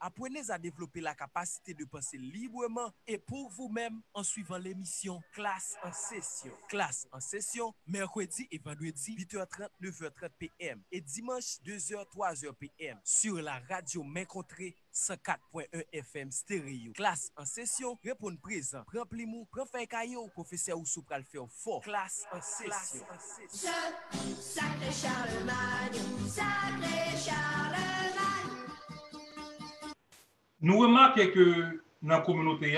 Apprenez à développer la capacité de penser librement et pour vous-même en suivant l'émission Classe en session. Classe en session, mercredi et vendredi, 8h30, 9h30 p.m. et dimanche, 2h, 3h p.m. sur la radio Mécontré 104.1 FM stéréo. Classe en session, répondre présent. Prends plimou, prends fait caillou, professeur ou soupral faire fort. Classe en session. Sacré Charlemagne, sacré Charlemagne. Nous remarquons que dans la communauté, il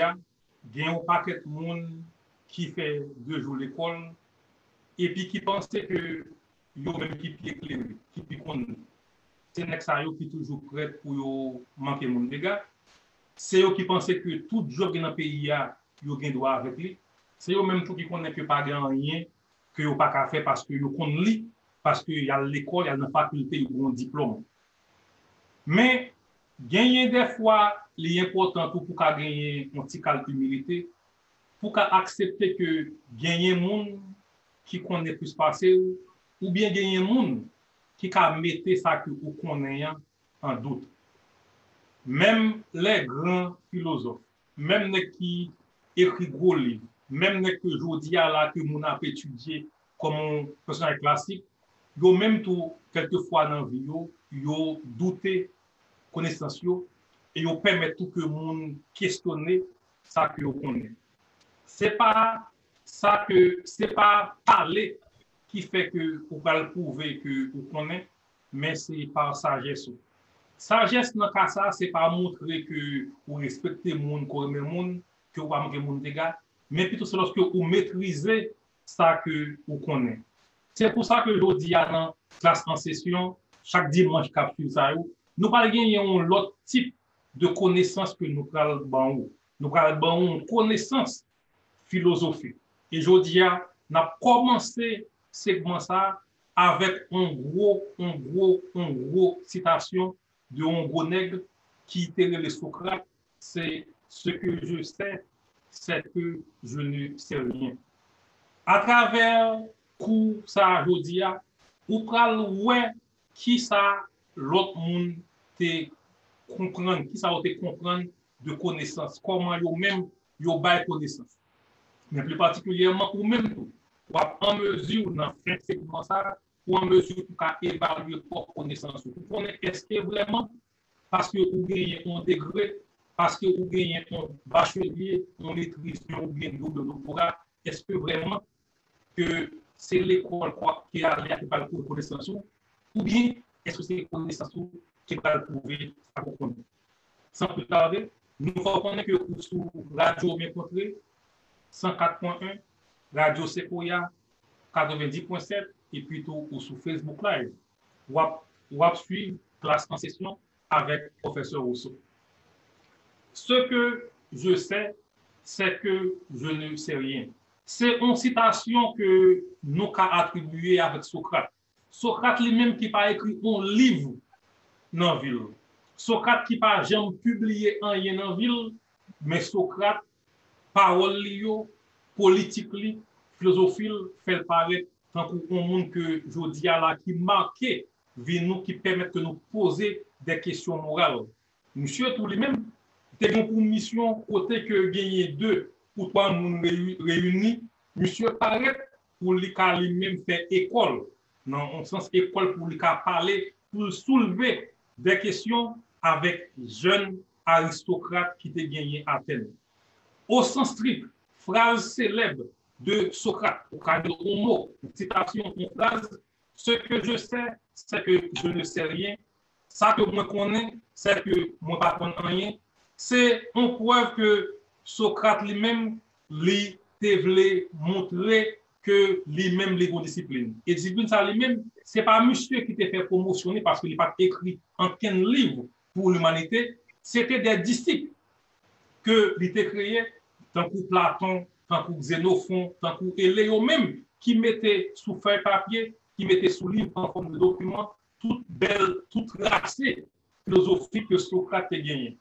y a un paquet de monde qui fait 2 jours l'école et puis qui pense que yo même qui pied éclairé, qui pied connu. C'est nek sa yo qui toujours prêt pour yo manquer mon dégâts. C'est eux qui pensent que tout job dans le pays yo gen droit avec lui. C'est eux même tout qui connaissent que pas grand rien que yo pas qu'à faire parce que yo connaissent lui parce que y a l'école, y a la faculté, yo ont diplôme. Mais gagner des fois, l'important pour gagner un petit calcul humilité, pour accepter que gagner monde qui connaît plus passer ou bien gagner monde qui mettre ça que vous connaissez en doute. Même les grands philosophes, même les qui écrit gros livres, même les que je dis à la que mon a étudié comme un personnage classique, yo même tout quelquefois dans vie yo douter connaissance et yo permet tout que monde questionner ça que yo connaît. C'est pas ça que c'est pas parler qui fait que vous va le prouver que vous connaissez, mais c'est par sagesse. Sagesse dans cas ça c'est pas montrer que vous respectez monde comme le monde que vous pas manquer monde dégâts, mais plutôt c'est lorsque vous maîtrisez ça que vous connaissez. C'est pour ça que je dis à la classe en session chaque dimanche capsule ça nous parlons d'un l'autre type de connaissance que nous parlons. Nous parlons de connaissance philosophique. Et je dis, on a commencé segment ça avec un gros citation de un gros nègre qui était le Socrate. C'est ce que je sais, c'est que je ne sais rien. À travers cours ça, je dis, ou pral ouais qui ça l'autre monde te comprendre qui ça te comprendre de connaissance comment yo même yo bail connaissance mais plus particulièrement ou même tout ou en mesure dans fin segment ça ou en mesure pour évaluer propre connaissance pour connaître est-ce que vraiment parce que vous gagnez un degré parce que vous gagnez un bachelier on maîtrise ou bien double doctorat est-ce que vraiment que c'est l'école qui a pas le connaissance ou bien est-ce que c'est connaissance qui va le prouver à comprendre. Sans plus tarder, nous reconnaissons que sur Radio Mécontré 104.1, Radio Sequoia 90.7 et puis tout sur Facebook Live. Ou suivre classe en session avec professeur Rousseau. Ce que je sais, c'est que je ne sais rien. C'est une citation que nous avons attribuée avec Socrate. Socrate lui-même qui a écrit un livre dans la ville. Socrate qui n'a jamais publié un rien dans la ville, mais Socrate, parole liyo, politique li, philosophie, fait paraître tant qu'on monde que je dis à la qui marque vie nous qui permet de nous poser des questions morales. Monsieur tout lui-même, t'es pour mission côté que gagner 2 ou 3 monde réunis, monsieur paraît pour lui-même faire école. Dans un sens école pour lui parler, pour soulever des questions avec jeunes aristocrates qui étaient gagnés à Athènes. Au sens strict, phrase célèbre de Socrate, au cas de Homo, citation, une phrase, ce que je sais, c'est que je ne sais rien. Ça que moi connais, c'est que moi pas connais rien. C'est une preuve que Socrate lui-même, lui, voulait montrer que lui-même les disciplines. Et discipline, ça lui-même, c'est pas monsieur qui t'a fait promotionner parce qu'il n'a pas écrit aucun livre pour l'humanité. C'était des disciples que il t'a créé, tant que Platon, tant que Xénophon, tant que Éléo même, qui mettaient sous feuille papier, qui mettaient sous livre en forme de document, toute belle, toute racée philosophique que Socrate a gagné.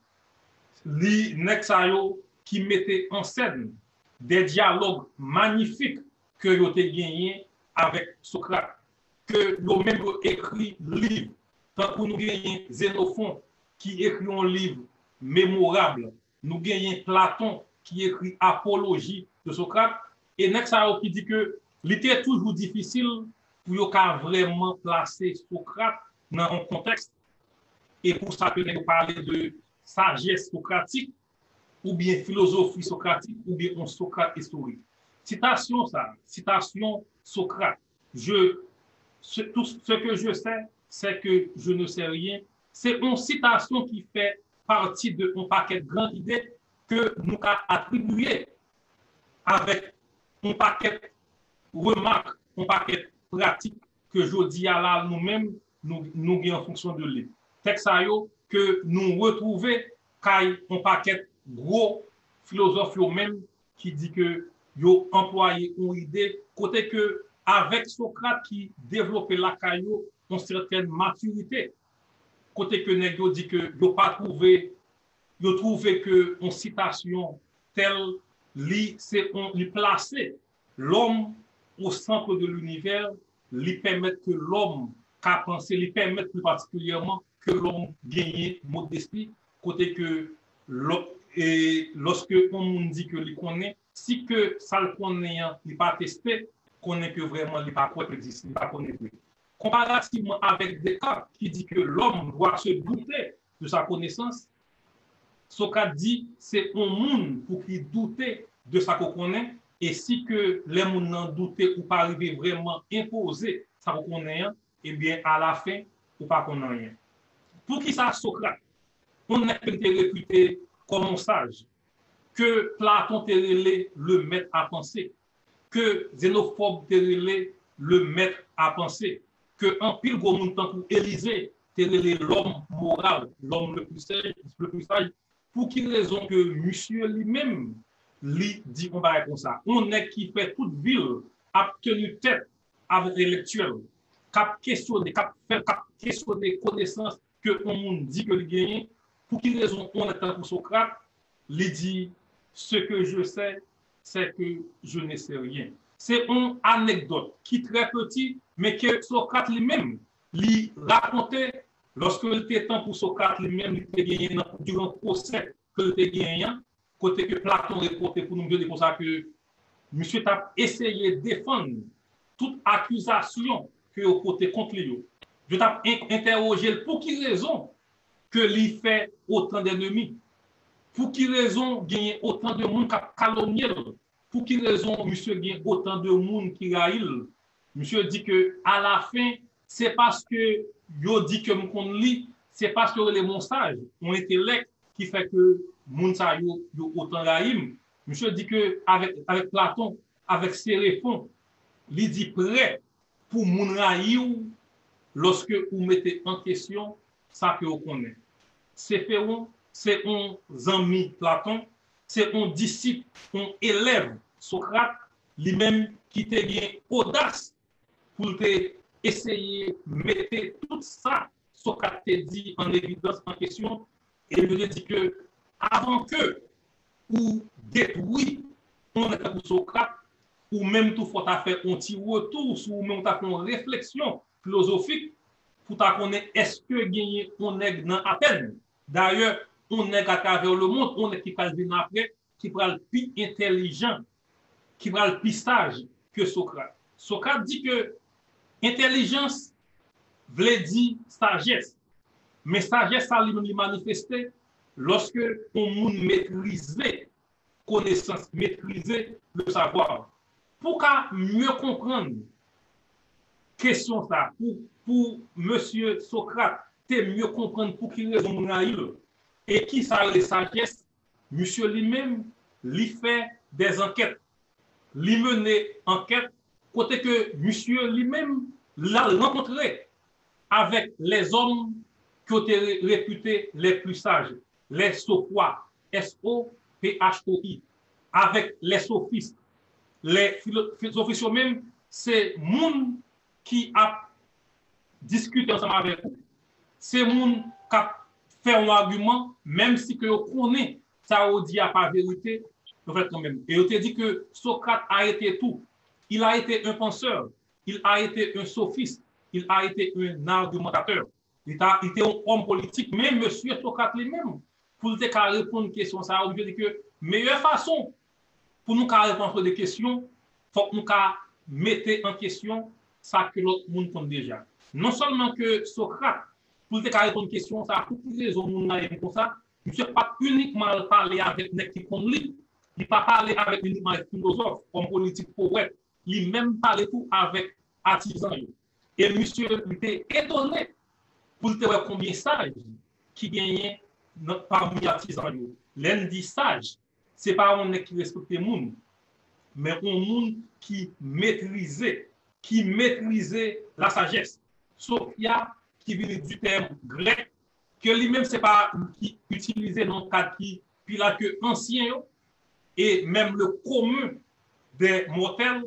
Les Nexayo qui mettaient en scène des dialogues magnifiques que vous avez gagné avec Socrate, que vous même écrit livre, tant que nous gagnons Xénophon, qui écrit un livre mémorable. Nous gagnons Platon qui écrit Apologie de Socrate. Et Nexao qui dit que l'était toujours difficile pour vraiment placer Socrate dans un contexte. Et pour ça que nous parlons de sagesse socratique, ou bien philosophie socratique, ou bien un Socrate historique. Citation ça, citation Socrate. Tout ce que je sais, c'est que je ne sais rien. C'est une citation qui fait partie d'un paquet de grandes idées que nous avons attribuées avec un paquet de remarques, un paquet de pratiques que je dis à là nous-mêmes, nous en fonction de lui. Texte que nous retrouvons quand un paquet de gros philosophes eux-mêmes qui dit que yo employé une idée côté que avec Socrate qui développait la caillou une certaine maturité côté que nèg yo dit que yo pas trouvé yo trouvé que une citation telle c'est on lui placer l'homme au centre de l'univers lui permettre que l'homme qu'a pensé lui permettre plus particulièrement que l'homme gagne modestie côté que et lorsque on dit que il connaît, si que ça le connaît, il pas testé, connaît que vraiment il pas quoi existe, il pas connaît. Comparativement avec Descartes qui dit que l'homme doit se douter de sa connaissance, Socrate dit c'est un monde pour qu'il doute de sa qu'on connaît et si que les gens n'en doutent ou pas arriver vraiment imposer ça qu'on connaît, eh bien à la fin ou pas qu'on a rien. Pour qui ça Socrate, on est réputé comme un sage, que Platon te relé le maître à penser, que Xénophobe te relé le maître à penser, que en pile gros monde pour Élysée te relé l'homme moral, l'homme le plus sage, pour quelle raison que monsieur lui-même lui dit on va comme ça. On est qui fait toute ville a tenu tête avec l'intellectuel, cap questionner connaissances que on monde dit que il gagne. Pour quelle raison on est pour Socrate, il dit ce que je sais, c'est que je ne sais rien. C'est une anecdote qui est très petite, mais que Socrate lui-même lui racontait lorsque il était temps pour Socrate lui-même, il était gagné durant le procès que il était gagné, côté que Platon reportait pour nous dire comme ça que monsieur a essayé de défendre toute accusation que au côté contre lui. Je t'ai interrogé pour quelle raison que lui fait autant d'ennemis. Pour quelle raison gagne autant de monde qui calomnie? Pour quelle raison monsieur gagne autant de monde qui raïle? Monsieur dit que à la fin, c'est parce que yo dit que m'kon li, c'est parce que les mon sage, mon intellect qui fait que moun sa yo autant raïm. Monsieur dit que avec Platon, avec Séréphon, il dit prêt pour moun raïou lorsque vous mettez en question ça que vous connaissez. Céphéron, c'est un ami Platon, c'est un disciple, un élève Socrate, lui-même qui te bien audace pour te essayer de mettre tout ça, Socrate te dit en évidence, en question, et il lui dit que avant que ou détruit on est pour Socrate, ou même tout faut faire un petit retour, ou même ta une réflexion philosophique pour ta connaître est-ce que gagner on est dans Athènes. D'ailleurs, on est à travers le monde, on est qui va venir après, qui va le plus intelligent, qui va le plus sage que Socrate. Socrate dit que intelligence veut dire sagesse, mais sagesse ça lui manifester lorsque on maîtrise connaissance, maîtriser le savoir. Pour qu'à mieux comprendre question ça, pour monsieur Socrate, te mieux comprendre pour qui raison on a eu et qui ça les sagesse, monsieur lui-même, lui fait des enquêtes, lui mener enquête, côté que monsieur lui-même l'a rencontré avec les hommes qui ont été réputés les plus sages, les sophois, S-O-P-H-O-I, avec les sophistes. Les sophistes eux-mêmes, c'est monde qui a discuté ensemble avec vous. C'est monde qui a fait un argument, même si que vous connaissez ça vous dit à pas vérité, en fait quand même. Et on te dit que Socrate a été tout. Il a été un penseur, il a été un sophiste, il a été un argumentateur. il était un homme politique, mais monsieur Socrate lui-même, pour te répondre à une question, ça veut dire que meilleure façon pour nous répondre à des questions, il faut que nous mettions en question ça que l'autre monde compte déjà. Non seulement que Socrate, pour te répondre à une question, ça a toutes les raisons pour ça, monsieur pas uniquement parler avec les qui comptent lui, il pas parler avec uniquement les philosophes, comme politique poète, il même parler tout avec artisans. Et monsieur était étonné pour te voir combien de sages qui gagnaient parmi les artisans. L'un dit sage, ce n'est pas un qui respecte le monde, mais un monde qui maîtrisait la sagesse. Sophia, qui vient du terme grec, que lui-même, ce n'est pas qui utilisait dans le cadre qui, puis là que ancien, et même le commun des mortels,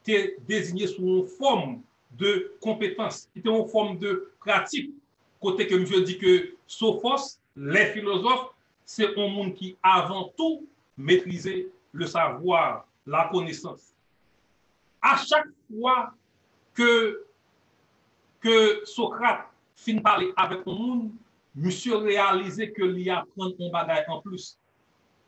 était désigné sous une forme de compétence, qui était une forme de pratique. Côté que je dis que Sophos, les philosophes, c'est un monde qui, avant tout, maîtrisait le savoir, la connaissance. À chaque fois que Socrate finit de parler avec un monde, monsieur réalisait que l'y apprend un bagage en plus.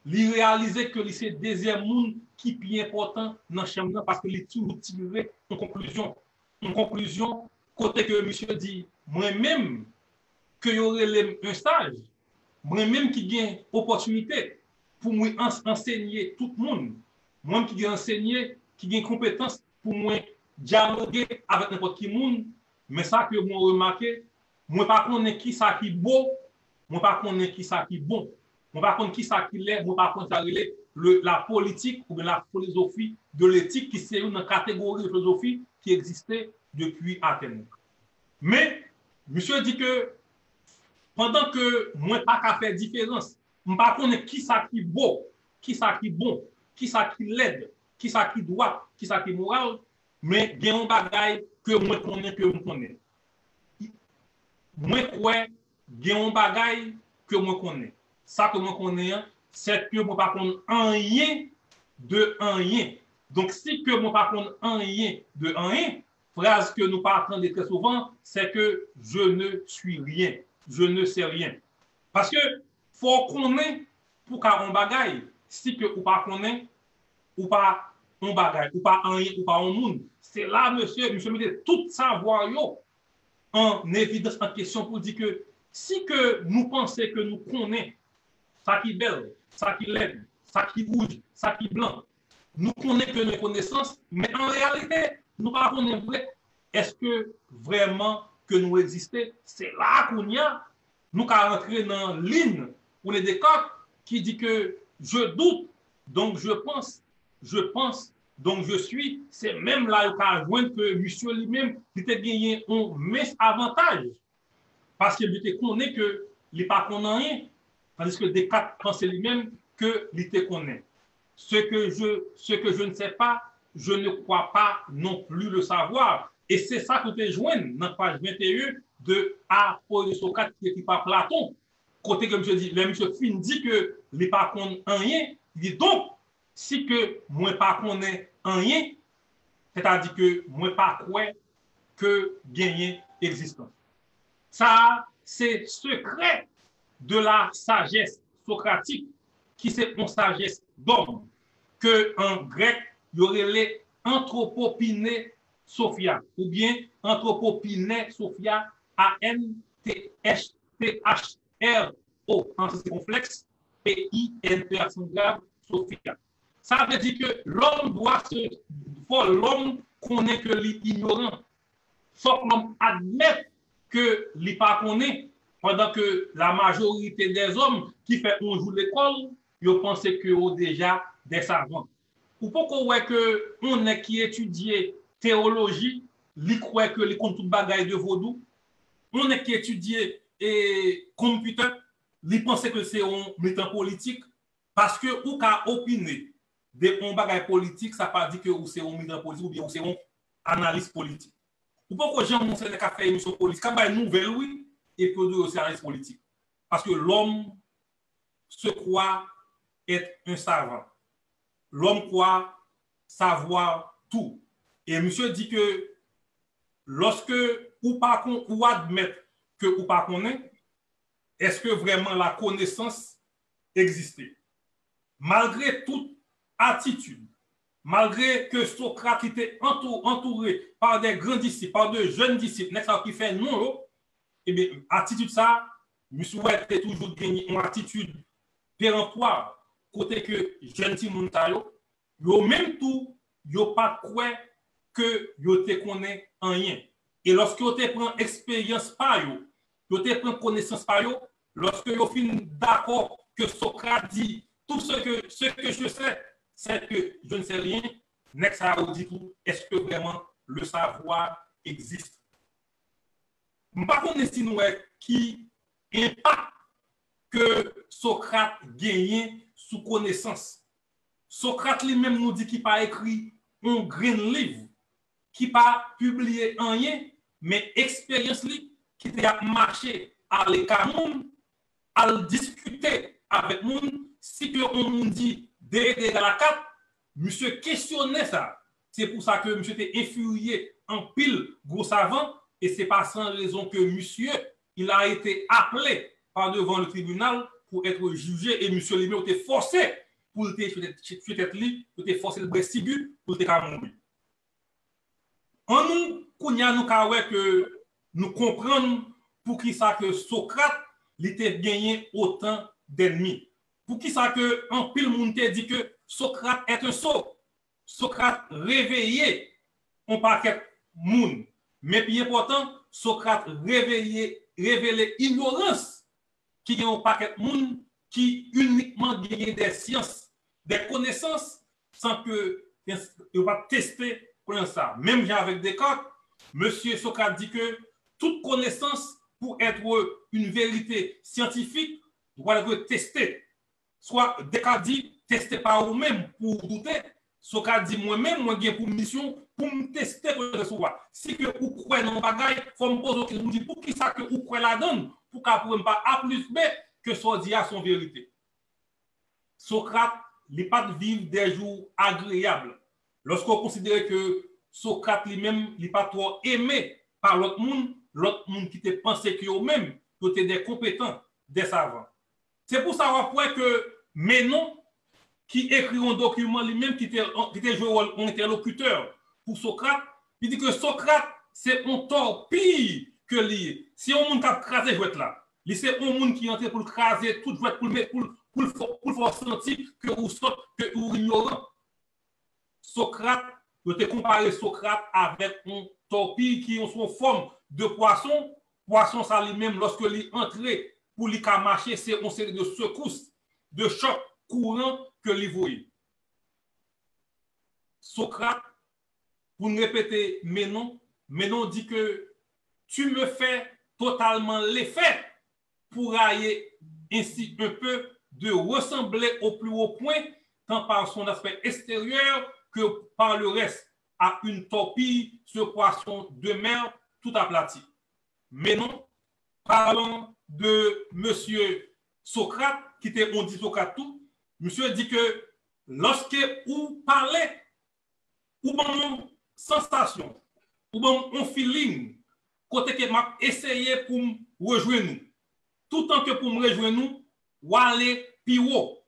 Il réalisait que c'est le deuxième monde qui est plus important dans le champ parce que il tirait une conclusion. Une conclusion, côté que monsieur dit, moi-même, que y aurait un stage, moi-même qui gagne opportunité pour moi enseigner tout le monde, moi qui gagne enseigner, qui gagne compétence pour moi dialoguer avec n'importe qui monde, mais ça que moi remarqué, moi pas connais qui ça qui beau, moi pas connais qui ça qui bon, moi pas connais qui ça qui l'est, moi pas connais ça la politique ou bien la philosophie de l'éthique qui c'est une catégorie de philosophie qui existait depuis Athènes. Mais monsieur dit que pendant que moi pas qu'à faire différence, je pas connais qui ça qui beau, qui ça qui bon, qui ça qui l'aide, qui ça qui doit, qui ça qui moral, mais il y a un bagage que moi connais. Moi crois il y a un bagage que moi connais. Ça que moi connais, c'est que moi pas connais rien de rien. Donc si que moi pas connais rien de rien, phrase que nous pas entendre très souvent, c'est que je ne suis rien. Je ne sais rien. Parce que faut connaître pour qu'un on bagaille, si que ou pas connaît ou pas on bagaille, ou pas un rien, ou pas un monde. C'est là, monsieur met tout savoir yo en évidence, en question pour dire que si que nous pensons que nous connaissons ça qui est belle, ça qui laide, ça qui rouge, ça qui blanc, nous connaissons que nos connaissances, mais en réalité, nous ne connaissons pas vrai. Est-ce que vraiment que nous existons? C'est là qu'on y a. Nous allons rentrer dans l'hymne ou les Descartes qui dit que je doute, donc je pense, donc je suis. C'est même là qu'on a joint que monsieur lui-même était gagné un mince avantage parce qu'il connaît que il n'est pas connaît rien, tandis que Descartes pensait lui-même que il était connaît. Ce que je ne sais pas, je ne crois pas non plus le savoir. Et c'est ça que tu joins dans la page 21 de Apôtre de Socrate qui est écrit par Platon. Côté comme je dis, le monsieur fin dit que les pas connaît rien. Il dit donc, si que moi pas connais rien, c'est-à-dire que moi pas croire que gagner existence. Ça, c'est secret de la sagesse socratique qui c'est une sagesse d'homme que en grec, il y aurait les anthropopiné Sophia, ou bien anthropopiné Sophia, A-N-T-H-R-O, en circonflexe, P-I-N-T accent grave, Sophia. Ça veut dire que l'homme l'homme connaît que l'ignorant. Faut que l'homme admette que l'il pas connaît, pendant que la majorité des hommes qui fait un jour l'école, ils pensent que ont déjà des savants. Ou pourquoi que on est qui étudie théologie, li croit que les compte tout bagaille de vaudou, on est qui étudie et computer, li pense que c'est un militant politique parce que ou ka opiner de un bagaille politique, ça pas dit que ou c'est un militant politique ou bien ou c'est un analyste politique. Ou pourquoi Jean Monsen a fait une émission politique, quand une nouvelle oui et produit aussi analyse politique. Parce que l'homme se croit être un savant. L'homme croit savoir tout. Et monsieur dit que lorsque ou admettre que ou pas connaît, est-ce que vraiment la connaissance existait? Malgré toute attitude, malgré que Socrate était entouré par des grands disciples, par de jeunes disciples, n'est-ce pas, qui fait non, eh bien, attitude ça, monsieur était toujours gagné une attitude péremptoire, côté que jeune Timon Tayo, yo même tout, yo pas quoi que yo te connaît en rien. Et lorsque yo te prend expérience par yo te prend connaissance par yo, lorsque yo fin d'accord que Socrate dit tout ce que je sais, c'est que je ne sais rien, next à dit tout, est-ce que vraiment le savoir existe? Je ne sais pas si nous qui impact que Socrate gagne sous connaissance. Socrate lui-même nous dit qu'il n'a pas écrit un grand livre, qui n'a pas publié rien, mais expérience qui a marché à l'écart, à discuter avec nous, si que on dit D à la 4, monsieur questionnait ça. C'est pour ça que monsieur était infurié en pile gros savant, et c'est pas sans raison que monsieur, il a été appelé par devant le tribunal pour être jugé, et monsieur lui-même était forcé pour être forcé de vestibule pour être mourir. En nous, que nous comprenons pour qui ça que Socrate il était gagné autant d'ennemis. Pour qui ça que en pile monde dit que Socrate est un sot. Socrate réveillé un paquet monde. Mais plus important, Socrate révélé ignorance qui est un paquet monde qui uniquement gagne des sciences, des connaissances sans que il va tester pour ça. Même avec Descartes, monsieur Socrate dit que toute connaissance pour être une vérité scientifique doit être testée. Soit Descartes dit testez par vous-même pour douter. Socrate dit moi-même, moi j'ai pour mission pour me tester pour le savoir. Si que vous croyez dans le bagage, il faut me poser une question. Pour qui ça que vous croyez la donne? Pour qu'à pour pas A plus B que soit dit à son vérité. Socrate n'est pas de vivre des jours agréables. Lorsqu'on considère que Socrate lui-même n'est pas trop aimé par l'autre monde qui te pensait que eux-mêmes, que tu es des compétents, des savants. C'est pour ça que Ménon, qui écrit un document lui-même, qui était joué un interlocuteur pour Socrate, il dit que Socrate, c'est un torpille que lui. Si on monde qui a crasé jouet là, c'est un monde qui entre pour craser tout jouet pour le faire sentir que vous saute, que vous ignorant. Socrate, je te comparé Socrate avec un torpille qui ont son forme de poisson. Poisson, ça lui-même, lorsque il entre pour lui marcher, c'est une série de secousses, de chocs courants que lui voyait. Socrate, pour nous répéter Ménon dit que tu me fais totalement l'effet pour aller ainsi un peu de ressembler au plus haut point, tant par son aspect extérieur que par le reste, à une torpille, ce poisson de mer tout aplati. Mais non, parlons de monsieur Socrate, qui était, on dit Socrate tout, monsieur dit que lorsque vous parlez, ou bon sensation, ou bon un feeling, côté que m'a essayé pour me rejoindre nous, tout temps que pour me rejoindre nous, ou aller plus haut.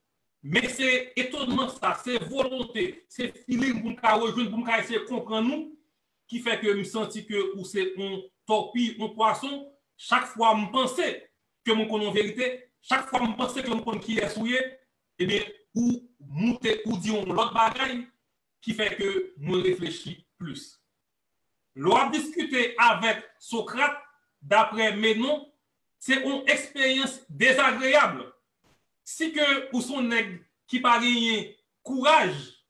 Mais c'est étonnant ça, c'est volonté, c'est feeling pour me rejoindre, pour me essayer de comprendre nous, qui fait que je me sens que ou c'est un torpille, un poisson, chaque fois je pensais que mon connais en vérité, chaque fois je pensais que mon connais qui est souillé, eh bien, ou monter ou dire l'autre bagaille qui fait que je réfléchis plus. L'on discuter avec Socrate, d'après Ménon, c'est une expérience désagréable. Si que ou son nègre qui pas gagné courage,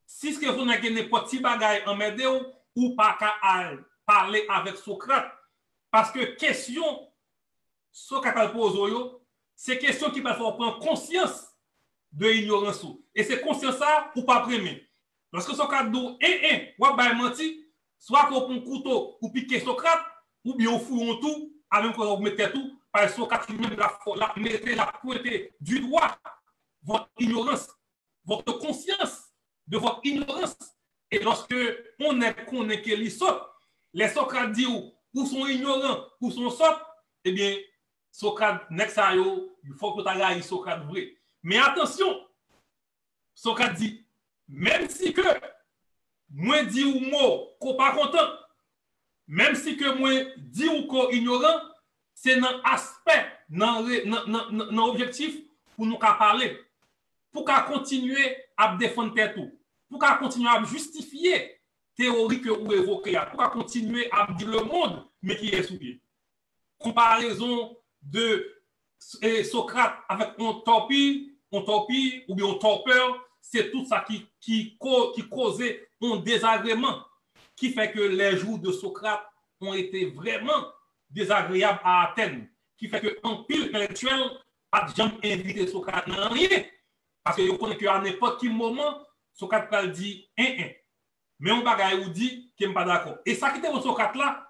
si ce que son nègre n'est pas petit bagaille en m'aider ou pas qu'à parler avec Socrate, parce que question Socrate pose c'est question qui va faire prendre conscience de l'ignorance et c'est conscience ça ou pas premier. Lorsque Socrate dit ou ba menti, soit qu'on prend couteau ou piquer Socrate ou bien on fout tout, à même qu'on mette tout parce que Socrate lui-même la mettait la pointer du doigt votre ignorance, votre conscience de votre ignorance. Et lorsque on est que les sautes, les Socrates disent ou sont ignorants ou sont sottes, eh bien, Socrate, il faut que tu ailles Socrate vrai. Mais attention, Socrate dit, même si que moi dis ou mot qu'on pas content, même si que moi dis ou qu'on ignorant, c'est un aspect, un objectif pour nous parler, pour qu'on continue à défendre tout, pour qu'on continue à justifier théorie que vous évoquez, pour qu'on continue à dire le monde, mais qui est sous pied. Comparaison de Socrate avec un torpille ou bien un torpeur, c'est tout ça qui causait un désagrément, qui fait que les jours de Socrate ont été vraiment désagréables à Athènes, qui fait qu'un pile intellectuel n'a jamais invité Socrate dans rien, parce que vous connaissez qu'à n'importe quel moment, Socrate va dire mais on bagaille ou dit qu'il n'est pas d'accord. Et ça qui était pour Socrate là,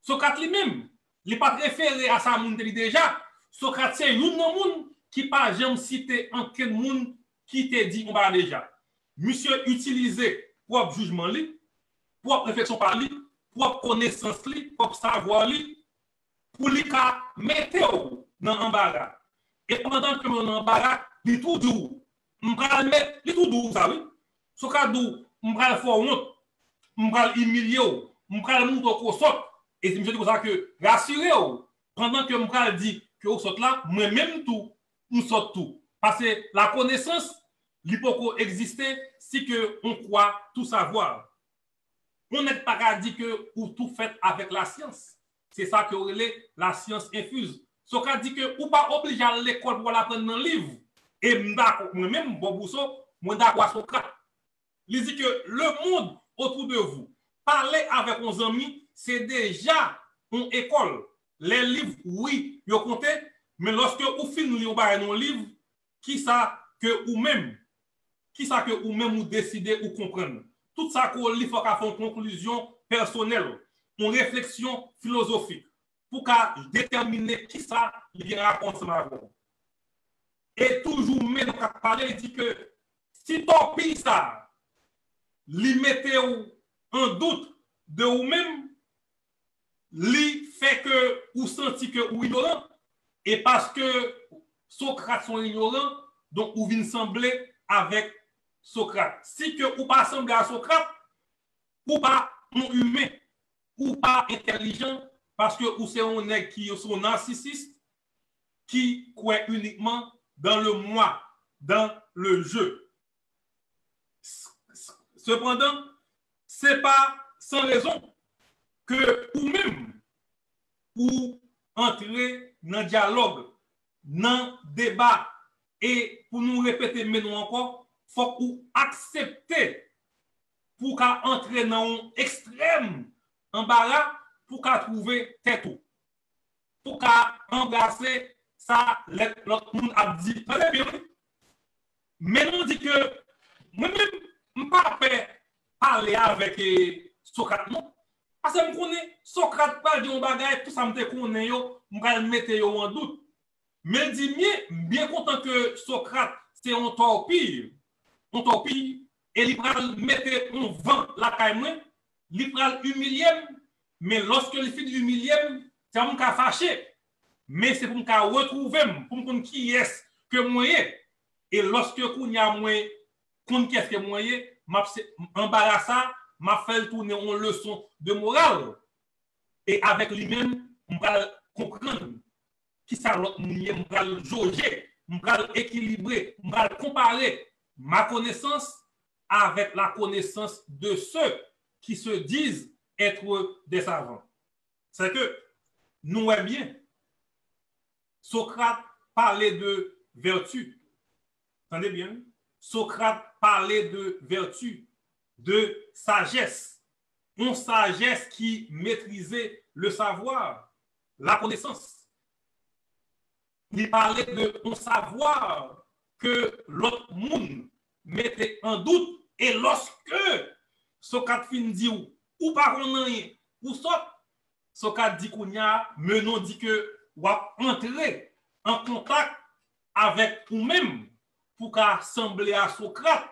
Socrate lui-même, il n'est pas référé à ça monde déjà. Socrate c'est un monde qui pas jamais cité en quel monde qui te dit on va déjà. Monsieur utilisé propre jugement li, propre réflexion par lui, propre connaissance li, propre savoir li pour lui mettre dans embarras. Et pendant que mon embarras, il tout doux. On va mettre il tout doux ça oui. Socrate doux, on va faire honte, on va humilier, on va le montrer qu'on sort. Et c'est comme ça que rassurez pendant que on va dire que vous sortez là, moi-même tout, nous sort tout. Parce que la connaissance, il peut exister si que on croit tout savoir. On n'est pas qu'à dire que ou tout fait avec la science. C'est ça que la science infuse. Socrate dit que ou pas obligé à l'école pour l'apprendre dans le livre. Et moi-même, Bobousso, moi d'accord Socrate. Il dit que le monde autour de vous, parler avec vos amis, c'est déjà une école. Les livres, oui, vous comptez, mais lorsque vous finissez un livre, qui ça que vous-même vous décidez ou comprenez. Tout ça qu'on lit, il faut faire une conclusion personnelle, une réflexion philosophique, pour déterminer qui ça vient raconter ma voix. Et toujours, même quand on parle, il dit que si ton pays ça, li mettez en doute de vous-même, li fait que vous sentez que vous ignorant, et parce que Socrate sont ignorants, donc vous venez sembler avec Socrate. Si que vous pas sembler à Socrate, ou pas un humain, ou pas intelligent, parce que vous c'est un nègre qui sont narcissiste, qui croit uniquement dans le moi, dans le jeu. Cependant, ce n'est pas sans raison que vous-même, vous entrez dans le dialogue, dans le débat, et pour nous répéter maintenant encore, il faut que vous acceptez pour entrer dans un extrême embarras, pour trouver tête. Pour embrasser ça, l'autre monde a dit. Mais nous dit que moi-même, je ne peux pas parler avec Socrate, non. Parce que je connais Socrate parle de un bagage, tout ça me connaît, je vais mettre en doute. Mais il dit, bien content que Socrate, c'est un torpille, et il va mettre un vent la caille, il va humilier, mais lorsque il fait humilier, c'est un cas fâché. Mais c'est pour me retrouver, pour me connaître qui est-ce que moi est. Et lorsque il y a moi, qui est-ce que moi est, embarrassé, m'a fait tourner en leçon de morale. Et avec lui-même, on va comprendre qui ça l'autre mounier, on va le jauger, on va l'équilibrer, on va comparer ma connaissance avec la connaissance de ceux qui se disent être des savants. C'est que nous est bien. Socrate parlait de vertu. Entendez bien? Socrate parlait de vertu, de sagesse. Une sagesse qui maîtrisait le savoir, la connaissance. Il parlait de un savoir que l'autre monde mettait en doute. Et lorsque Socrate fin dit ou pas rien, ou Socrate dit qu'on y a, Menon dit que ou entrer en contact avec vous-même pour sembler à Socrate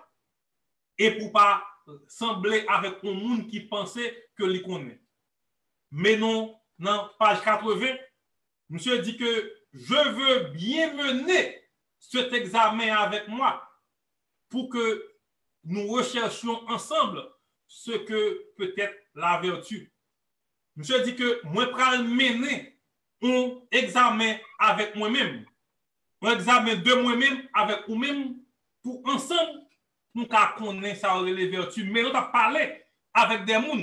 et pour pas sembler avec un monde qui pensait que les connaît. Mais non, dans page 80, monsieur dit que je veux bien mener cet examen avec moi pour que nous recherchions ensemble ce que peut être la vertu. Monsieur dit que moi pral mener un examen avec moi-même, un examen de moi-même avec vous-même pour ensemble nous connaître ça les vertus. Mais nous avons parlé avec des gens.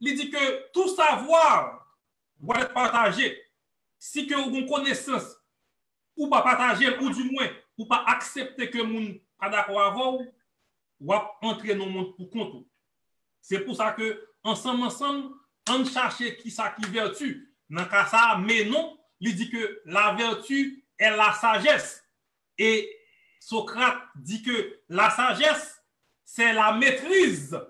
Il dit que tout savoir doit être partagé. Si que vous avez une connaissance ou pas partager ou du moins ou pas accepter que moun pas d'accord avec vous, ou entrer dans le monde pour compte. C'est pour ça que ensemble on cherche qui ça qui vertu. Dans cas ça mais non, il dit que la vertu est la sagesse et Socrate dit que la sagesse c'est la maîtrise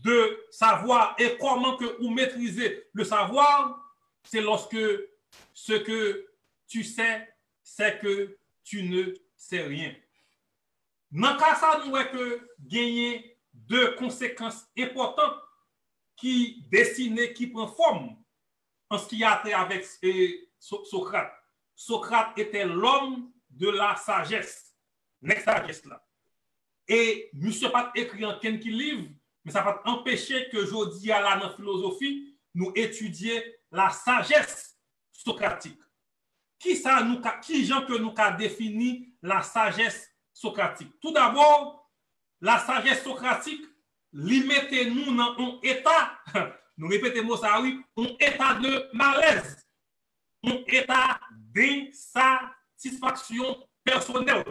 de savoir et comment que vous maîtrisez le savoir, c'est lorsque ce que tu sais, c'est que tu ne sais rien. Dans le cas ça, nous voyons que gagner deux conséquences importantes qui dessinent, qui prennent forme en ce qui a trait avec Socrate. Socrate était l'homme de la sagesse. La sagesse là. Et monsieur pas écrit en quel livre, mais ça va empêcher que aujourd'hui à la philosophie, nous étudions la sagesse socratique. Qui gens que nous a défini la sagesse socratique? Tout d'abord, la sagesse socratique, limitez-nous dans un état, nous répétons ça oui, un état de malaise, un état d'insatisfaction personnelle,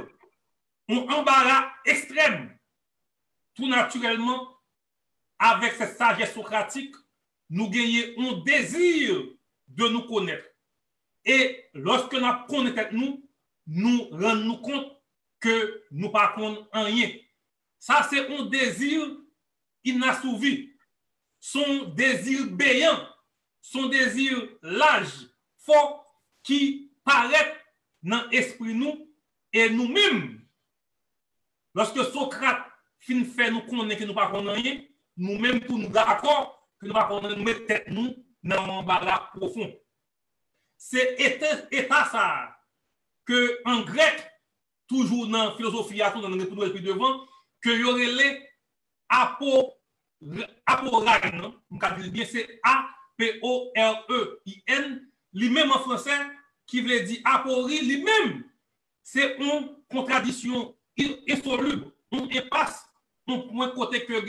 un embarras extrême. Tout naturellement, avec cette sagesse socratique, nous gagnons un désir de nous connaître. Et lorsque nous connaissons nous rendons compte que nous ne connaissons rien. Ça, c'est un désir inassouvi. Son désir béant, son désir large, fort, qui paraît dans l'esprit nous et nous-mêmes. Lorsque Socrate fin fait nous connaître que nous ne connaissons rien, nous-mêmes, tous nous d'accord que nous ne mettons tête nous dans un embarras profond. C'est état ça que en grec, toujours dans la philosophie, tout dans le plus devant, que y aurait les aporein, bien c'est A-P-O-R-E-I-N, lui-même en français, qui veut dire aporie, lui-même, c'est une contradiction insoluble, on impasse, on point côté que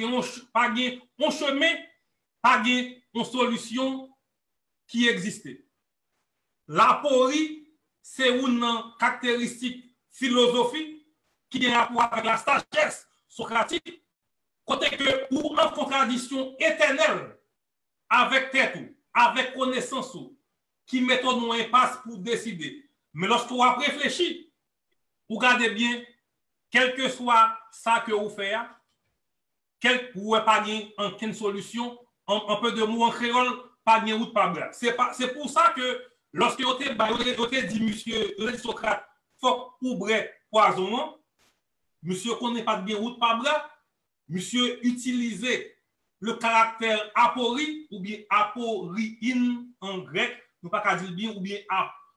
pas un chemin, pas une solution qui existait. L'aporie, c'est une caractéristique philosophique qui a rapport avec la sagesse socratique, côté que ou en contradiction éternelle avec tête, avec connaissance, qui met nous impasse pour décider. Mais lorsque vous réfléchissez, vous regardez bien, quel que soit ça que vous faites, vous n'avez pas une solution, un peu de mots en créole, pas de route, pas de c'est pour ça que lorsque vous avez dit, monsieur Socrate, faut ouvrir poison, monsieur connaît pas de bien route, pas bras, monsieur utilisait le caractère aporie ou bien aporine en grec, nous pas dire bien, ou bien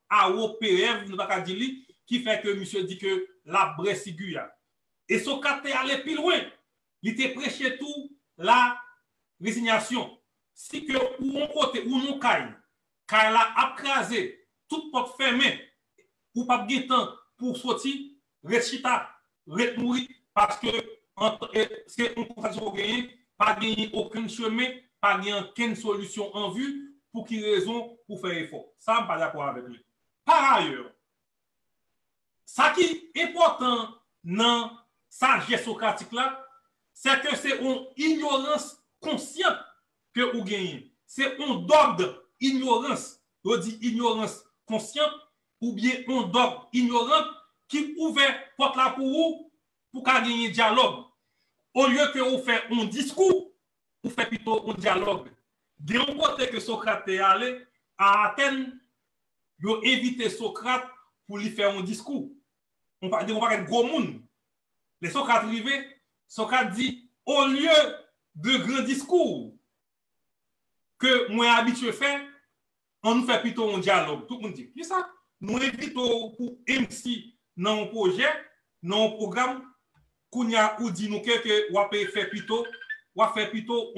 aopf, nous pas dire qui fait que monsieur dit que la bressiguya. Et Socrate est allé plus loin. Il était prêché tout la résignation. Si que ou on côté ou non caille, car la apcrasé, toute porte fermée, ou pas de temps pour sortir, rechita, mourir, parce que c'est une contradiction gagner, pas gagner aucun chemin, pas gagner aucune solution en vue, pour qui raison pour faire effort. Ça, je ne suis pas d'accord avec lui. Par ailleurs, ça qui est important dans la sagesse socratique là, c'est que c'est une ignorance consciente que vous gagnez. C'est un dogme ignorance, on dit ignorance consciente, ou bien un dogme ignorant qui ouvert porte là pour vous pour gagner un dialogue. Au lieu que vous faites un discours, vous faites plutôt un dialogue. De un côté que Socrate est allé à Athènes, il a invité Socrate pour lui faire un discours. On va dire un gros monde. Les Socrates arrivés, Socrate dit, au lieu de grands discours que moi habitué à faire, on nous fait plutôt un dialogue. Tout le monde dit, qui ça? Nous invitons pour MC dans un projet, dans un programme, qu'on y a ou dit nous que on va faire plutôt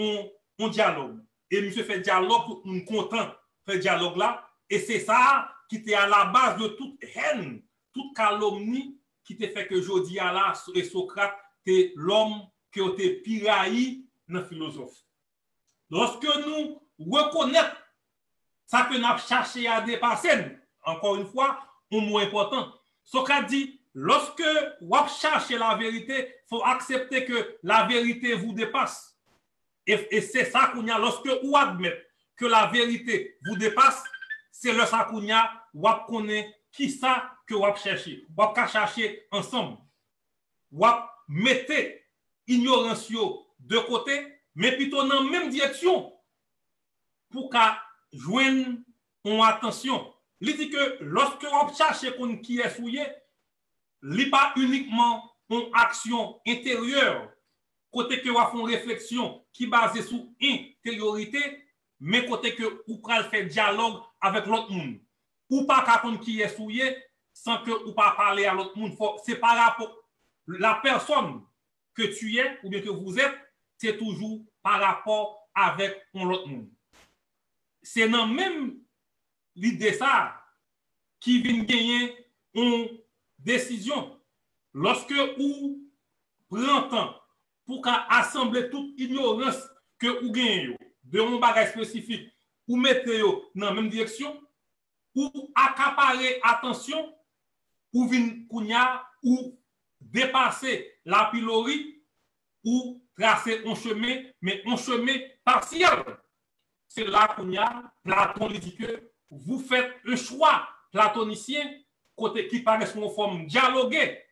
un dialogue. Et monsieur fait dialogue, nous content faire dialogue là. Et c'est ça qui était à la base de toute haine, toute calomnie qui te fait que jodi à là, et Socrate, c'est l'homme qui a été piraillé dans le philosophe. Lorsque nous reconnaissons ça que nous avons cherché à dépasser, encore une fois, un mot important, Socrate dit, lorsque vous cherchez la vérité, il faut accepter que la vérité vous dépasse. Et c'est ça qu'on y a, lorsque vous admettez que la vérité vous dépasse, c'est le ça qu'on y a, vous connaissez qui ça que vous cherchez. Vous pouvez chercher ensemble. Vous mettez ignorance de côté, mais plutôt dans la même direction pour qu'à joindre en attention. Il dit que lorsque vous cherchez qui est souillé, il n'est pas uniquement une action intérieure, côté que vous faites une réflexion qui est basée sur intériorité, mais côté que vous pouvez faire dialogue avec l'autre monde. Ou pas qu'à qui est souillé sans que vous pas parler à l'autre monde. C'est par rapport à la personne que tu es ou bien que vous êtes, c'est toujours par rapport avec l'autre monde. C'est dans même l'idée ça qui vient gagner une décision. Lorsque vous prenez temps pour assembler toute ignorance que vous gagnez de un bagage spécifique, ou mettez dans la même direction, ou accaparer attention, ou ou dépasser la pilori, ou tracer un chemin, mais un chemin partiel. C'est là qu'on y a, Platon dit que vous faites un choix platonicien, côté qui paraît sous une forme dialoguée,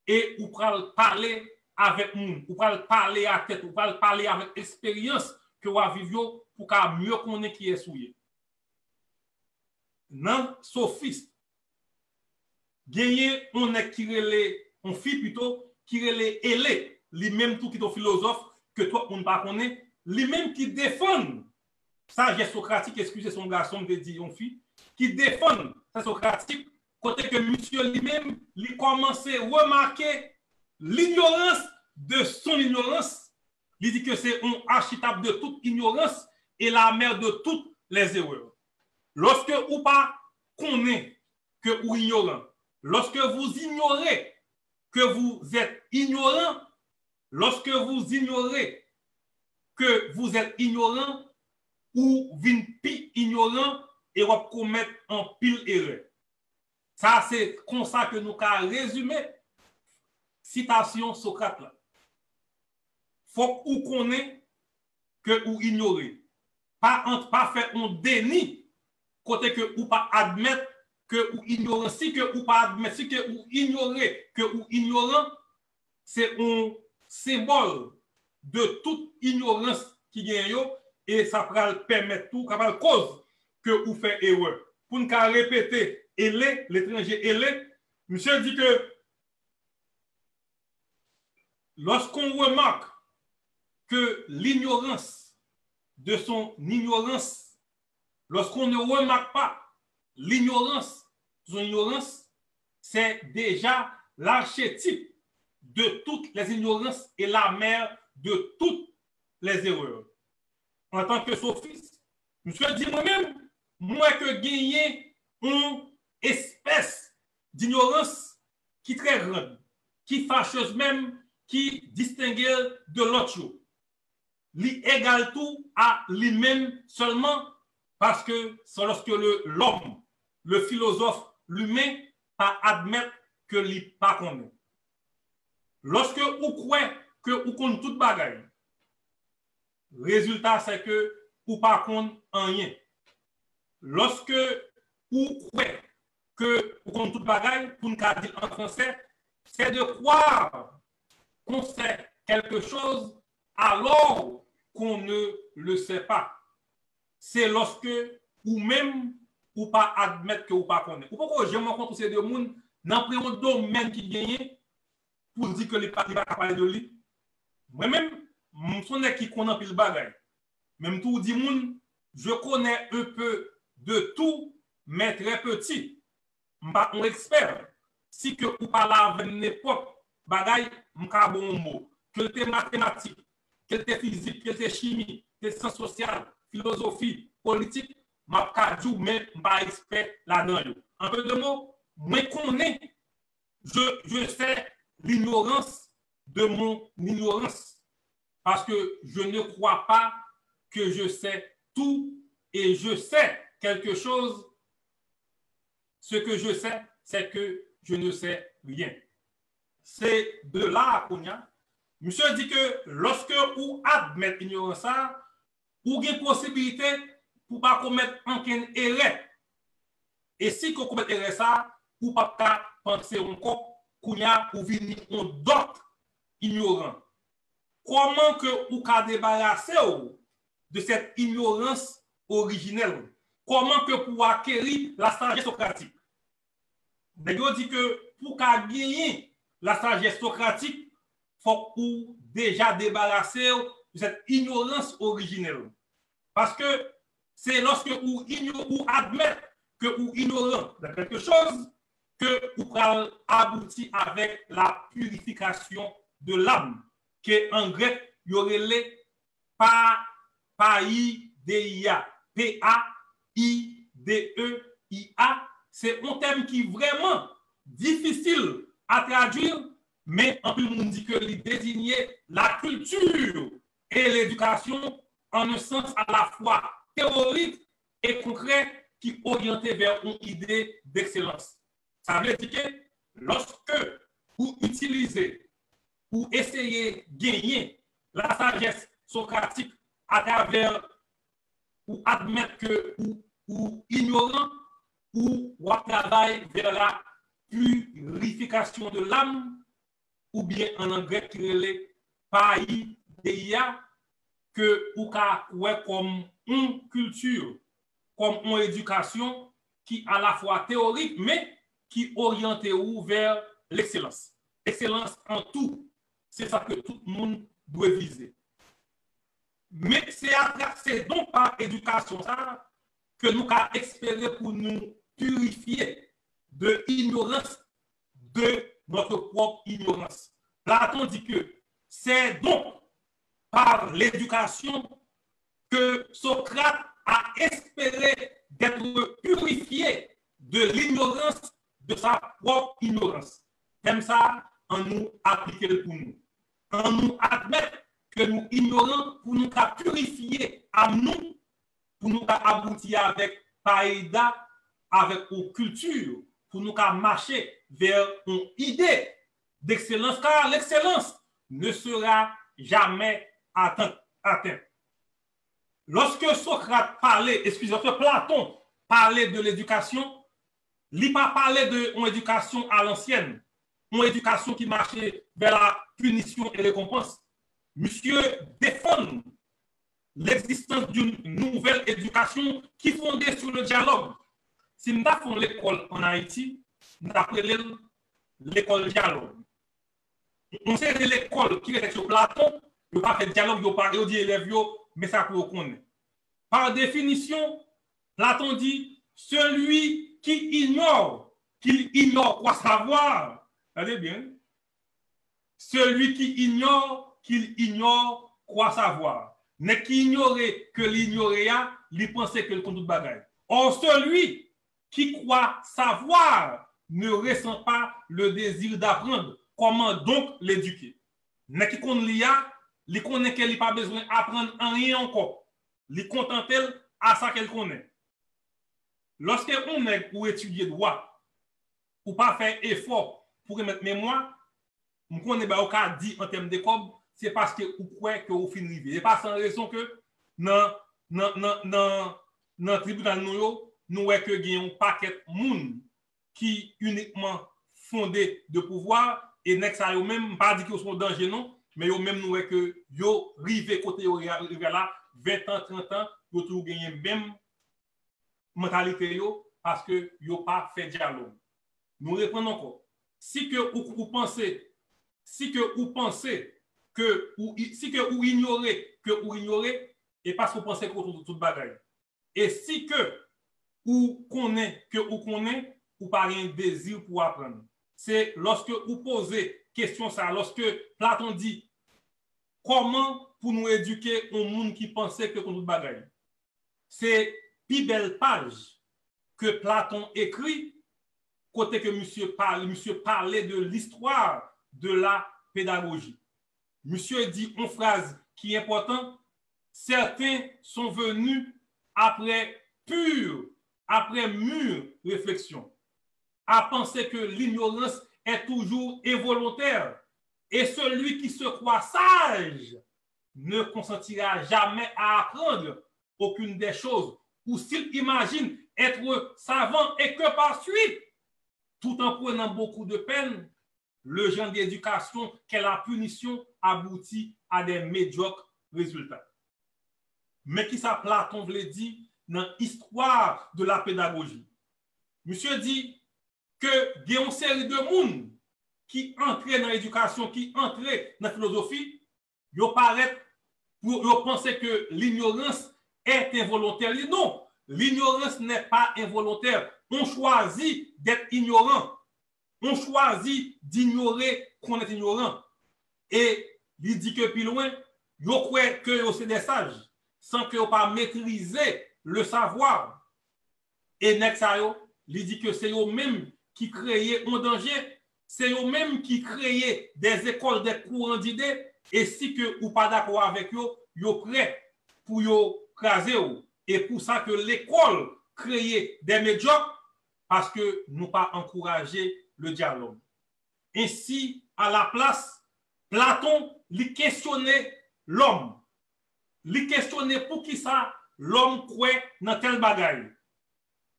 et vous pouvez parler avec nous, vous pouvez parler à tête, vous pouvez parler avec expérience que vous avez vécu pour mieux connaître qui est souillé. Dans sophiste, gagner on est qui relève, on fit plutôt qui relève élé, lui-même tout qui est philosophe que toi on ne pas connaît, lui-même qui défend sagesse socratique, excusez son garçon de dire on fit, qui défend sa socratique, côté que monsieur lui-même lui commençait à remarquer l'ignorance de son ignorance. Il dit que c'est un archetype de toute ignorance et la mère de toutes les erreurs. Lorsque vous pas connaissez que vous ignorant, lorsque vous ignorez que vous êtes ignorant, lorsque vous ignorez que vous êtes ignorant ou vin pi ignorant et vous commettre en pile erreur. Ça c'est comme ça que nous avons résumé citation Socrate là. Faut que vous connaissez que vous ignorez. Pas faire un déni côté que vous pas admettre que vous ignorez, si que vous pas admettre, si que vous ignorez que vous ignorant, c'est un symbole de toute ignorance qui gagne et ça va permettre tout, ça va cause que vous faites erreur. Pour nous répéter, l'étranger, monsieur dit que lorsqu'on remarque que l'ignorance de son ignorance, lorsqu'on ne remarque pas l'ignorance de son ignorance, c'est déjà l'archétype de toutes les ignorances et la mère de toutes les erreurs. En tant que sophiste, monsieur dit moi-même, moi que gagner une espèce d'ignorance qui est très grande, qui fâcheuse même, qui distingue de l'autre chose. Li égale tout à lui-même seulement parce que c'est lorsque l'homme, le philosophe, l'humain, pas admettre que li pas connaît. Lorsque vous croyez que vous connaissez toute bagaille, résultat c'est que vous pas connaissez rien. Lorsque vous croyez que vous connaissez toute bagaille, pour nous dire en français, c'est de croire qu'on sait quelque chose alors qu'on ne le sait pas. C'est lorsque ou même ou pas admettre que vous pas connaissez. Pourquoi je me rencontre ces deux mondes dans un domaine qui gagne pour dire que les partis pas capable de lui. Moi-même, je suis qui connaît plus le bagage. Même tout dit monde je connais un peu de tout, mais très petit. Je ne suis pas un expert. Si que vous parlez avec n'importe bagaille, je suis un bon mot. Que c'est mathématique, que c'est physique, que c'est chimie, que c'est sciences sociales, philosophie, politique, je ne suis pas expert là-dedans. En peu de mots, moi connais, je sais l'ignorance de mon ignorance. Parce que je ne crois pas que je sais tout et je sais quelque chose. Ce que je sais, c'est que je ne sais rien. C'est de là qu'on y a. Monsieur dit que lorsque vous admettez l'ignorance, vous avez possibilité pour ne pas commettre aucune erreur. Et si vous commettez erreur, ça, vous ne pouvez pas penser encore qu'on y a pour venir d'autres ignorants. Comment que vous pouvez débarrasser de cette ignorance originelle? Comment que pour acquérir la sagesse socratique? D'ailleurs, dit que pour gagner la sagesse socratique, il faut que déjà débarrasser de cette ignorance originelle. Parce que c'est lorsque vous admettez que vous ignorez de quelque chose que vous pouvez aboutir avec la purification de l'âme, qui en grec, il y aurait les païdeia, P-A-I-D-E-I-A. C'est un thème qui est vraiment difficile à traduire, mais en plus, on dit que il désignait la culture et l'éducation en un sens à la fois théorique et concret qui orientait vers une idée d'excellence. Ça veut dire que lorsque vous utilisez ou essayez de gagner la sagesse socratique à travers ou admettre que ou ignorant ou travail vers la purification de l'âme, ou bien en anglais qui est païdeia, que ou comme une culture, comme une éducation qui à la fois théorique, mais qui orientée vers l'excellence. Excellence en tout, c'est ça que tout le monde doit viser. Mais c'est donc par éducation ça que nous avons espéré pour nous purifier de l'ignorance, de notre propre ignorance. Platon dit que c'est donc par l'éducation que Socrate a espéré d'être purifié de l'ignorance de sa propre ignorance. Comme ça, on nous applique pour nous. On nous admettre que nous ignorons pour nous purifier à nous, pour nous aboutir avec païda, avec une culture, pour nous marcher vers une idée d'excellence, car l'excellence ne sera jamais atteinte. Lorsque Socrate parlait, excusez-moi, Platon parlait de l'éducation, il n'a pas parlé d'une éducation à l'ancienne, une éducation qui marchait vers la punition et récompense. Monsieur défend l'existence d'une nouvelle éducation qui est fondée sur le dialogue. Si nous avons l'école en Haïti, nous appelons l'école dialogue. On sait que l'école qui est sur Platon, il n'y a pas fait dialogue, il n'y a pas dit élèves, mais ça pour connaître. Par définition, Platon dit celui qui ignore, qu'il ignore quoi savoir. Regardez bien. Celui qui ignore, qu'il ignore quoi savoir. Mais qui ignorait que l'ignorait, il pensait que le compte de bagaille. Or, celui qui croit savoir ne ressent pas le désir d'apprendre. Comment donc l'éduquer? Mais qui connaît l'IA, il connaît qu'elle n'a pas besoin d'apprendre rien encore. Il contente à ça qu'elle connaît. Lorsqu'on est pour étudier droit, ou pas faire effort pour remettre mémoire, on connaît pas au cas dit en termes de cob, c'est parce que vous croyez que vous finissez. Et pas sans raison que dans le tribunal nous voyons que il y a un paquet de monde qui uniquement fondé de pouvoir et next à eux même pas dit qu'ils sont en danger non, mais eux même nous voyons que yo rivé côté là 20 ans 30 ans, yo tout gagner même mentalité yo parce que yo pas fait dialogue. Nous répondons encore. Si que vous pensez que ou ignorez et parce que vous pensez que tout bagaille. Et si que ou connaît que ou connaît, ou pas un désir pour apprendre. C'est lorsque vous posez question ça, lorsque Platon dit comment pour nous éduquer un monde qui pensait que nous bagaille. C'est plus belle page que Platon écrit côté que monsieur parlait de l'histoire de la pédagogie. Monsieur dit une phrase qui est importante. Certains sont venus après mûre réflexion, à penser que l'ignorance est toujours involontaire. Et celui qui se croit sage ne consentira jamais à apprendre aucune des choses, ou s'il imagine être savant et que par suite, tout en prenant beaucoup de peine, le genre d'éducation qu'est la punition aboutit à des médiocres résultats. Mais qui ça Platon voulait dire dans l'histoire de la pédagogie? Monsieur dit que il y a une série de monde qui entraient dans l'éducation, qui entraient dans la philosophie, ils paraissent pour penser que l'ignorance est involontaire. Non, l'ignorance n'est pas involontaire. On choisit d'être ignorant. On choisit d'ignorer qu'on est ignorant. Et il dit que plus loin, ils croient que c'est des sages, sans qu'ils n'aient pas maîtrisé le savoir. Et Nexayo, il dit que c'est eux-mêmes qui créaient un danger, c'est eux-mêmes qui créaient des écoles, des courants d'idées, et si que ou pas d'accord avec eux, ils sont prêts pour craser. Et pour ça que l'école créait des médiocres, parce que nous pas encourager le dialogue. Ainsi, à la place, Platon lui questionnait l'homme. Lui questionnait pour qui ça l'homme croit dans tel bagaille.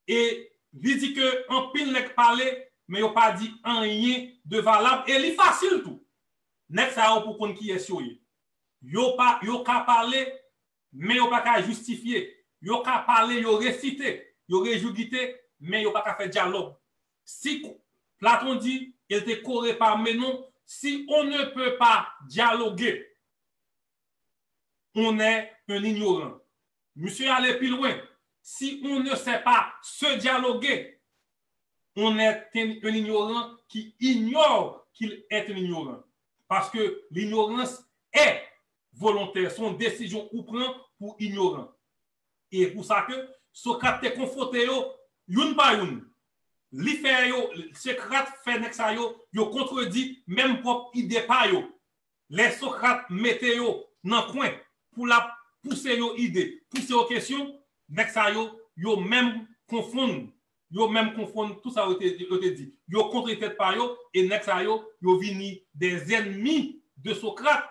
Et lui dit que en pile n'est parlé, mais il n'a pas dit rien de valable. Et il est facile tout. N'est ça pour qu'on qui est sur lui. Yo ka parler, mais yo pas qu'à justifier. Yo ka parler, yo réciter, yo réjouiter, mais yo pas qu'à faire dialogue. Si Platon dit, il était correct par mais non, si on ne peut pas dialoguer, on est un ignorant. Monsieur allait plus loin. Si on ne sait pas se dialoguer, on est un ignorant qui ignore qu'il est un ignorant. Parce que l'ignorance est volontaire, son décision ou prend pour ignorant. Et pour ça que Socrate te confronté youn par youn. Li fait yo, Socrate fait nexa yo contredit même propre idée par yo. Les Socrate mettez yo dans coin pour la pousser yo idée, pousser aux questions, nexa yo même confondent. Yo même confondent tout ça te dit. Yo contre tête par yo et nexa yo vini des ennemis de Socrate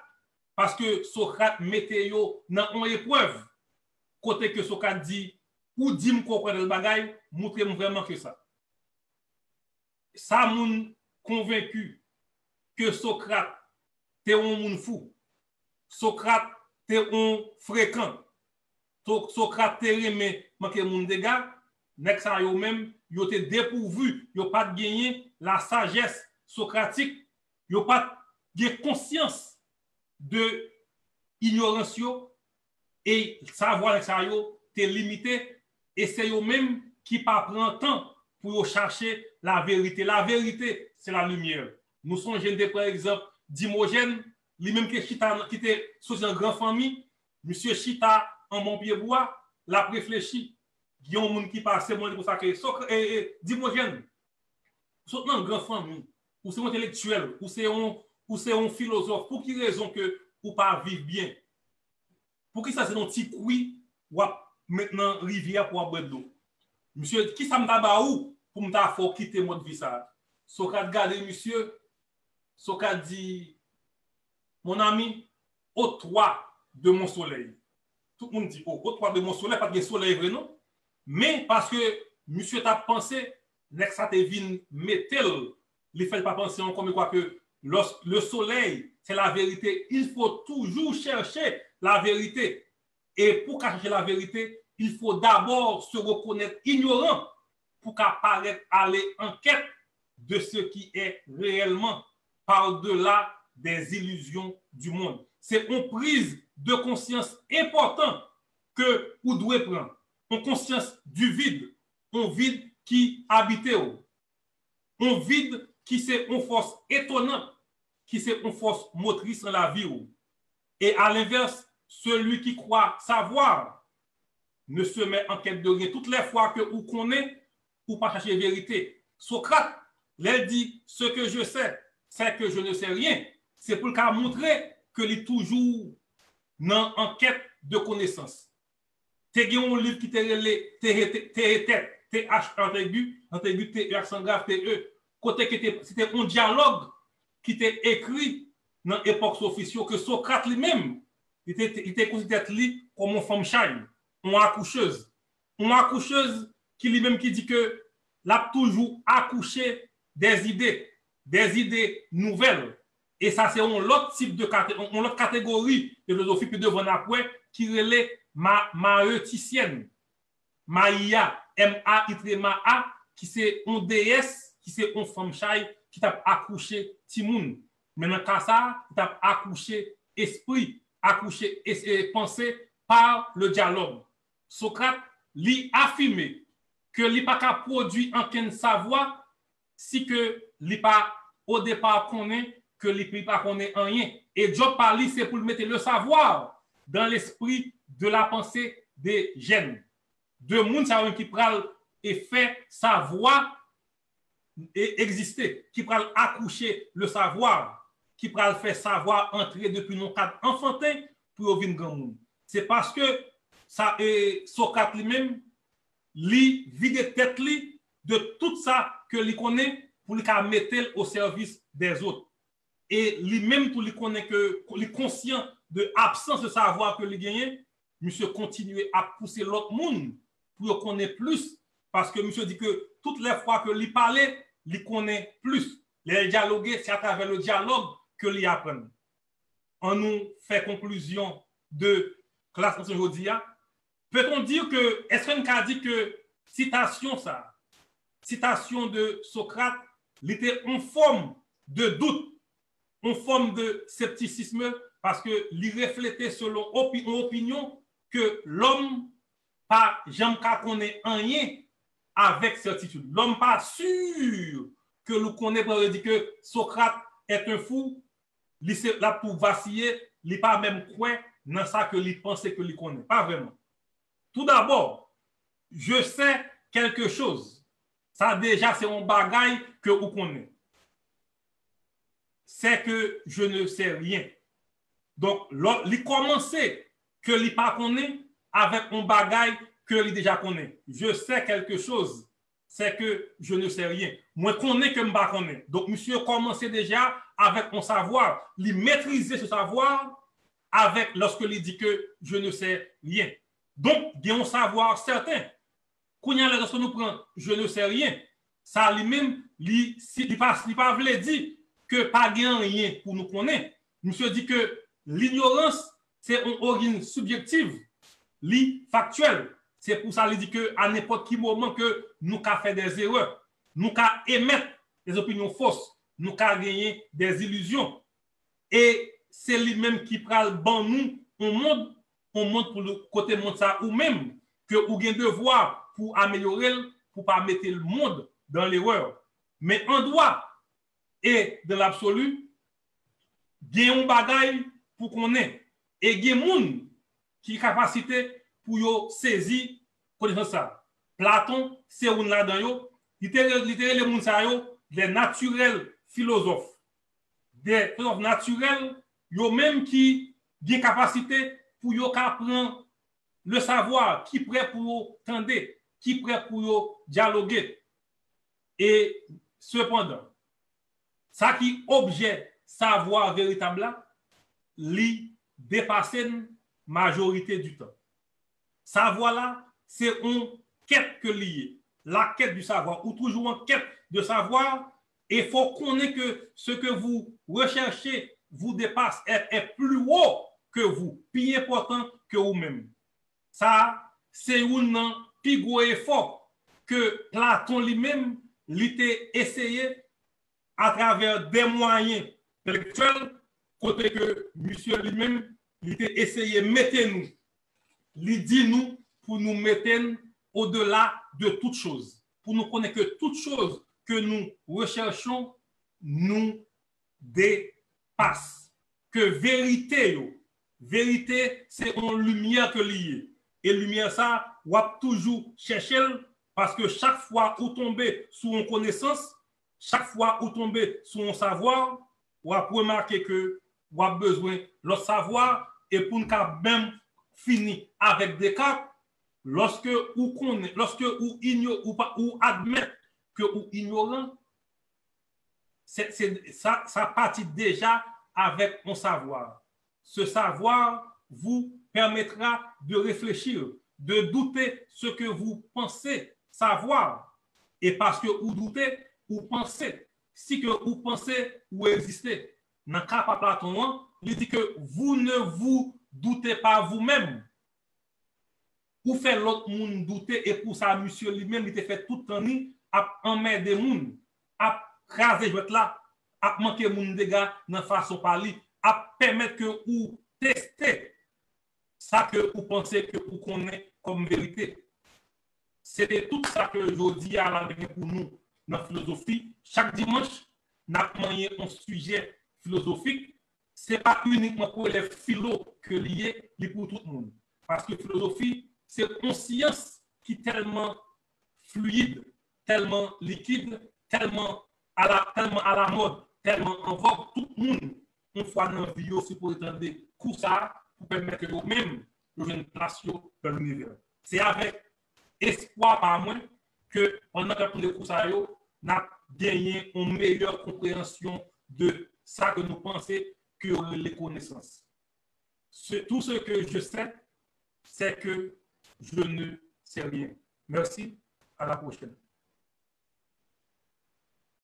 parce que Socrate mettez yo dans une épreuve. Côté que Socrate dit ou dit me comprendre le bagay, montrez-moi vraiment que ça. Ça moun convaincu que Socrate t'es un moun fou. Socrate t'es un fréquent. Socrate t'es remet manque moun dégâts, nek ça yo même yo te dépourvu, yo pas de gagner la sagesse socratique, yo pas de conscience de ignorance yo et savoir que ça yo t'es limité et c'est yo même qui pas prend temps pour chercher la vérité. La vérité, c'est la lumière. Nous sommes jeunes, par exemple, Dimogène, lui-même qui était sous une grande famille, monsieur Chita en bon pied bois, l'a réfléchi. Il y a un monde qui passe, c'est pour ça que Dimogène, c'est une grande famille, ou c'est un intellectuel, ou c'est un philosophe, pour quelle raison que ou pas vivre bien? Pour qui ça c'est un petit couille ou maintenant rivière pour boire de l'eau? Monsieur, qui ça m'a baou pour me faire quitter mon vie ça? Socrate garde monsieur, Socrate dit mon ami, ôte-toi de mon soleil. Tout le monde dit ôte-toi de mon soleil, pas de soleil vrai non? Mais parce que monsieur t'a pensé, nexa te vin metel, il fait pas penser encore mais quoi que le soleil, c'est la vérité. Il faut toujours chercher la vérité. Et pour chercher la vérité, il faut d'abord se reconnaître ignorant pour qu'apparaître aller en quête de ce qui est réellement par-delà des illusions du monde. C'est une prise de conscience importante que vous devez prendre. on conscience du vide, un vide qui habite, un vide qui c'est une force étonnante, qui c'est une force motrice dans la vie. Et à l'inverse, celui qui croit savoir ne se met en quête de rien. Toutes les fois que vous connaissez, ou pas chercher vérité. Socrate, il dit, ce que je sais, c'est que je ne sais rien. C'est pour le cas montrer que il est toujours en quête de connaissance. Tu as un livre qui T accent grave, TE, côté que c'était un dialogue qui était écrit dans l'époque officielle que Socrate lui-même, il était considéré comme une femme chaille, une accoucheuse. Une accoucheuse qui lui-même qui dit que l'a toujours accouché des idées nouvelles. Et ça, c'est un autre type de une autre catégorie de philosophie que devant après qui relève maïoticienne. Maïa, M-A-I-T-M-A, qui c'est une déesse, qui c'est une femme chaille qui t'a accouché Timoun. Mais dans le cas ça, il t'a accouché esprit, accouché pensée par le dialogue. Socrate lui affirmé que lui pas qu'à produire aucun savoir si que lui pas au départ connaît que lui pas connaît rien. Et Job parle c'est pour mettre le savoir dans l'esprit de la pensée des jeunes. De monde ça qui pral et fait savoir et exister, qui pral accoucher le savoir, qui pral faire savoir entrer depuis nos cadres enfantins pour venir grand monde. C'est parce que ça et Socrate lui-même li vide tête li de tout ça que li connaît pour li mettre au service des autres. Et lui-même tout li connaît que li conscient de l'absence de savoir que li gagne, monsieur continue à pousser l'autre monde pour connaître plus parce que monsieur dit que toutes les fois que li parlait, li connaît plus. Les dialoguer, c'est à travers le dialogue que li apprend. On nous fait conclusion de classe aujourd'hui. Peut-on dire que, est-ce qu'on a dit que citation de Socrate, était en forme de doute, en forme de scepticisme, parce que il reflétait selon une opinion que l'homme pas jamais connaît rien avec certitude. L'homme pas sûr que nous connaissons, dit que Socrate est un fou, il est là pour vaciller, il n'est pas même quoi dans ça que il pensait que il connaît. Pas vraiment. Tout d'abord, je sais quelque chose. Ça déjà, c'est un bagage que vous connaissez. C'est que je ne sais rien. Donc, il commençait que il pas connaît avec un bagage que il déjà connaît. Je sais quelque chose. C'est que je ne sais rien. Moi, connais que je ne connais pas. Donc, monsieur commençait déjà avec un savoir. Il maîtrisait ce savoir avec lorsque il dit que je ne sais rien. Donc, il y a un savoir certain. Quand lorsque nous prenons je ne sais rien, ça lui-même, il ne pas dire que pas rien pour nous connaître. Monsieur dit que l'ignorance, c'est une origine subjective, factuelle. C'est pour ça qu'il dit qu'à n'importe quel moment que nous avons fait des erreurs, nous avons émettre des opinions fausses, nous avons gagné des illusions. Et c'est lui-même qui prend nous un monde pour le côté monde ça ou même que vous avez un devoir pour améliorer, pour ne pas mettre le monde dans l'erreur. Mais en droit et dans l'absolu, il y a un bagage pour qu'on ait. Et il y a des gens qui ont capacité pour saisir connaissance ça. Platon, c'est un là-dedans, les naturels philosophes. Des philosophes naturels, yo même qui ont capacité pour apprendre le savoir, qui prêt pour tendre, qui prêt pour dialoguer. Et cependant, ça qui objet savoir véritable, li dépasse majorité du temps. Savoir là, c'est une quête que liée, la quête du savoir, ou toujours en quête de savoir, et il faut connaître que ce que vous recherchez vous dépasse, est plus haut que vous, plus important que vous-même. Ça, c'est un plus gros effort que Platon lui-même l'était essayé à travers des moyens intellectuels, côté que monsieur lui-même l'était essayé, mettez-nous, lui dit nous pour nous mettre au-delà de toute chose, pour nous connaître que toute chose que nous recherchons nous dépasse. Que vérité, c'est une lumière que liée. Et lumière ça, on va toujours chercher parce que chaque fois où tomber sur une connaissance, chaque fois où tomber sur un savoir, on va remarquer que on a besoin de le savoir et pour nous même finir avec des cas, lorsque vous connaissez, lorsque vous ignorez ou admettez que vous ignorez, ça partit déjà avec un savoir. Ce savoir vous permettra de réfléchir, de douter ce que vous pensez savoir. Et parce que vous doutez, vous pensez. Si que vous pensez, vous existez. Dans le cas de Platon, il dit que vous ne vous doutez pas vous-même. Vous faites l'autre monde douter et pour ça, monsieur lui-même, il a fait tout le temps à emmerder des gens, à craser votre là, à manquer moun dégâts dans façon parler, à permettre que vous testez ça que vous pensez que vous connaissez comme vérité. C'était tout ça que je dis à la pour nous dans la philosophie. Chaque dimanche, nous avons un sujet philosophique. Ce n'est pas uniquement pour les philos que lié, mais pour tout le monde. Parce que la philosophie, c'est une science qui est tellement fluide, tellement liquide, tellement à la mode, tellement en vogue. Tout le monde, une fois dans la vie, aussi pour étendre tout ça, pour permettre que vous-même, vous ayez une place dans l'univers. C'est avec espoir par moi que pendant que nous avons ça, nous avons gagné une meilleure compréhension de ça que nous pensons que les connaissances. Tout ce que je sais, c'est que je ne sais rien. Merci, à la prochaine.